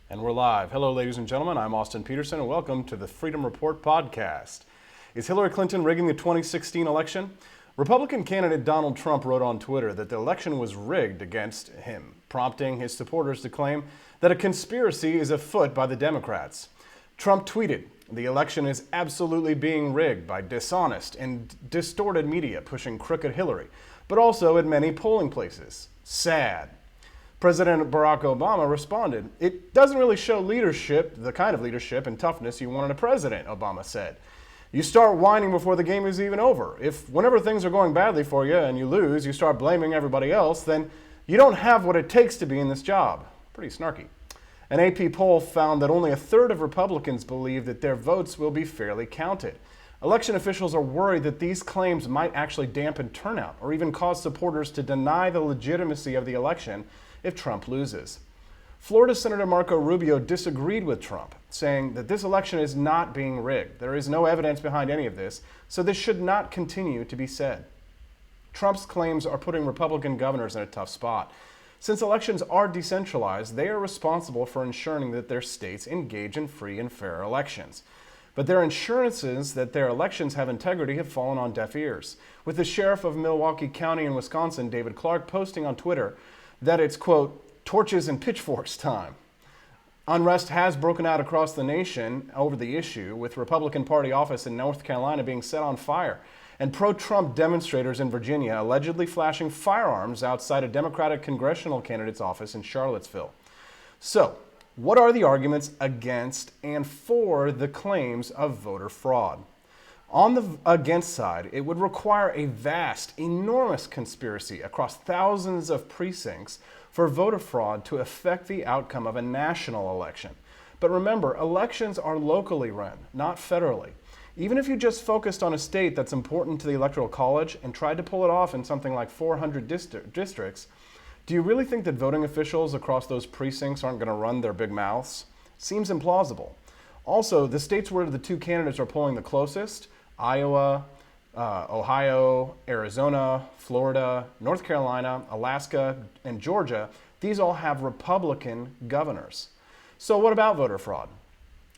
And we're live. Hello, ladies and gentlemen. I'm Austin Petersen, and welcome to the Freedom Report podcast. Is Hillary Clinton rigging the 2016 election? Republican candidate Donald Trump wrote on Twitter that the election was rigged against him, prompting his supporters to claim that a conspiracy is afoot by the Democrats. Trump tweeted, "The election is absolutely being rigged by dishonest and distorted media pushing crooked Hillary, but also at many polling places. Sad." President Barack Obama responded, "It doesn't really show leadership, the kind of leadership and toughness you want in a president," Obama said. "You start whining before the game is even over. If whenever things are going badly for you and you lose, you start blaming everybody else, then you don't have what it takes to be in this job." Pretty snarky. An AP poll found that only a third of Republicans believe that their votes will be fairly counted. Election officials are worried that these claims might actually dampen turnout or even cause supporters to deny the legitimacy of the election if Trump loses. Florida Senator Marco Rubio disagreed with Trump, saying that this election is not being rigged. There is no evidence behind any of this, so this should not continue to be said. Trump's claims are putting Republican governors in a tough spot. Since elections are decentralized, they are responsible for ensuring that their states engage in free and fair elections. But their assurances that their elections have integrity have fallen on deaf ears, with the sheriff of Milwaukee County in Wisconsin, David Clark, posting on Twitter that it's, quote, "torches and pitchforks time." Unrest has broken out across the nation over the issue, with Republican Party office in North Carolina being set on fire, and pro-Trump demonstrators in Virginia allegedly flashing firearms outside a Democratic congressional candidate's office in Charlottesville. So, what are the arguments against and for the claims of voter fraud? On the against side, it would require a vast, enormous conspiracy across thousands of precincts for voter fraud to affect the outcome of a national election. But remember, elections are locally run, not federally. Even if you just focused on a state that's important to the Electoral College and tried to pull it off in something like 400 districts, do you really think that voting officials across those precincts aren't going to run their big mouths? Seems implausible. Also, the states where the two candidates are polling the closest, Iowa, Ohio, Arizona, Florida, North Carolina, Alaska, and Georgia, these all have Republican governors. So what about voter fraud?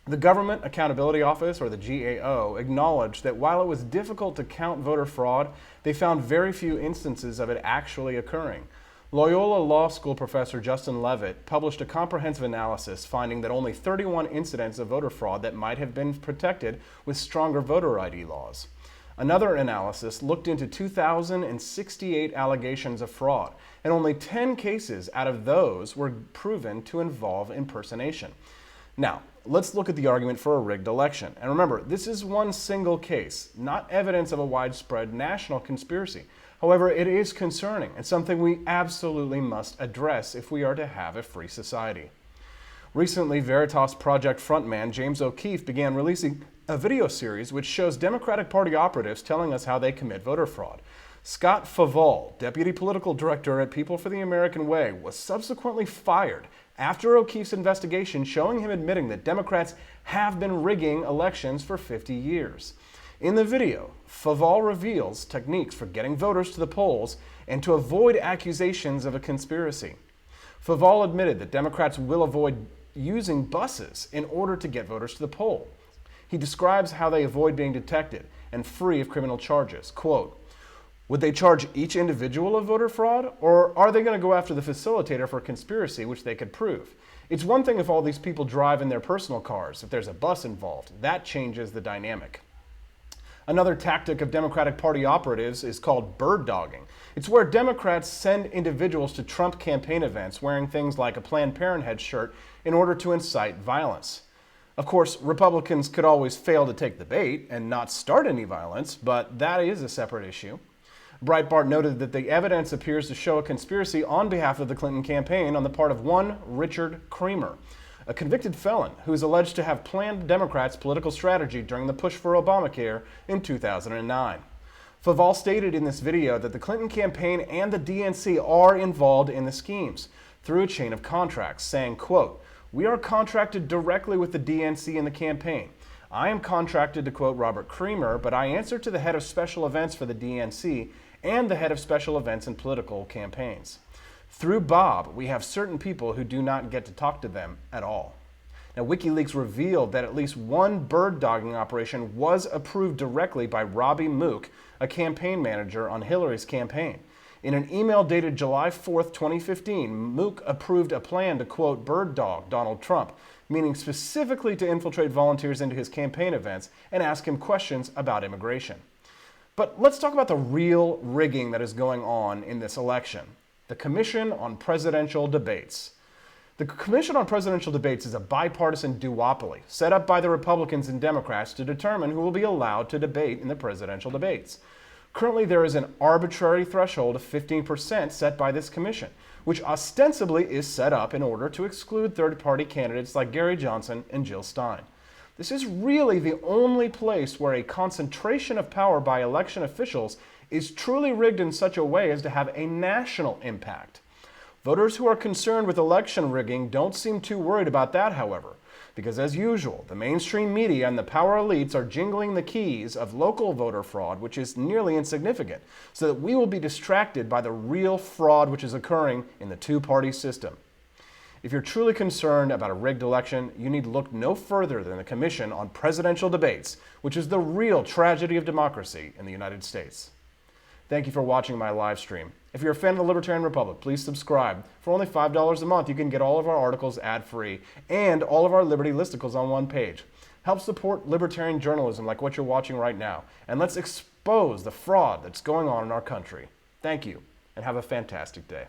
The Government Accountability Office, or the GAO, acknowledged that while it was difficult to count voter fraud, they found very few instances of it actually occurring. Loyola Law School professor Justin Levitt published a comprehensive analysis finding that only 31 incidents of voter fraud that might have been protected with stronger voter ID laws. Another analysis looked into 2,068 allegations of fraud, and only 10 cases out of those were proven to involve impersonation. Now, let's look at the argument for a rigged election. And remember, this is one single case, not evidence of a widespread national conspiracy. However, it is concerning and something we absolutely must address if we are to have a free society. Recently, Veritas Project frontman James O'Keefe began releasing a video series which shows Democratic Party operatives telling us how they commit voter fraud. Scott Favall, deputy political director at People for the American Way, was subsequently fired after O'Keefe's investigation showing him admitting that Democrats have been rigging elections for 50 years. In the video, Favall reveals techniques for getting voters to the polls and to avoid accusations of a conspiracy. Favall admitted that Democrats will avoid using buses in order to get voters to the poll. He describes how they avoid being detected and free of criminal charges. Quote, "Would they charge each individual of voter fraud, or are they going to go after the facilitator for conspiracy, which they could prove? It's one thing if all these people drive in their personal cars. If there's a bus involved, that changes the dynamic." Another tactic of Democratic Party operatives is called bird dogging. It's where Democrats send individuals to Trump campaign events wearing things like a Planned Parenthood shirt in order to incite violence. Of course, Republicans could always fail to take the bait and not start any violence, but that is a separate issue. Breitbart noted that the evidence appears to show a conspiracy on behalf of the Clinton campaign on the part of one Richard Creamer, a convicted felon who is alleged to have planned Democrats' political strategy during the push for Obamacare in 2009. Favall stated in this video that the Clinton campaign and the DNC are involved in the schemes through a chain of contracts, saying, quote, "We are contracted directly with the DNC and the campaign. I am contracted to quote Robert Creamer, but I answer to the head of special events for the DNC and the head of special events and political campaigns." Through Bob, we have certain people who do not get to talk to them at all. Now, WikiLeaks revealed that at least one bird dogging operation was approved directly by Robbie Mook, a campaign manager on Hillary's campaign. In an email dated July 4th, 2015, Mook approved a plan to, quote, bird dog Donald Trump, meaning specifically to infiltrate volunteers into his campaign events and ask him questions about immigration. But let's talk about the real rigging that is going on in this election. The Commission on Presidential Debates. The Commission on Presidential Debates is a bipartisan duopoly set up by the Republicans and Democrats to determine who will be allowed to debate in the presidential debates. Currently, there is an arbitrary threshold of 15% set by this commission, which ostensibly is set up in order to exclude third-party candidates like Gary Johnson and Jill Stein. This is really the only place where a concentration of power by election officials is truly rigged in such a way as to have a national impact. Voters who are concerned with election rigging don't seem too worried about that, however, because as usual, the mainstream media and the power elites are jingling the keys of local voter fraud, which is nearly insignificant, so that we will be distracted by the real fraud which is occurring in the two-party system. If you're truly concerned about a rigged election, you need look no further than the Commission on Presidential Debates, which is the real tragedy of democracy in the United States. Thank you for watching my live stream. If you're a fan of the Libertarian Republic, please subscribe. For only $5 a month, you can get all of our articles ad-free and all of our Liberty listicles on one page. Help support libertarian journalism like what you're watching right now, and let's expose the fraud that's going on in our country. Thank you, and have a fantastic day.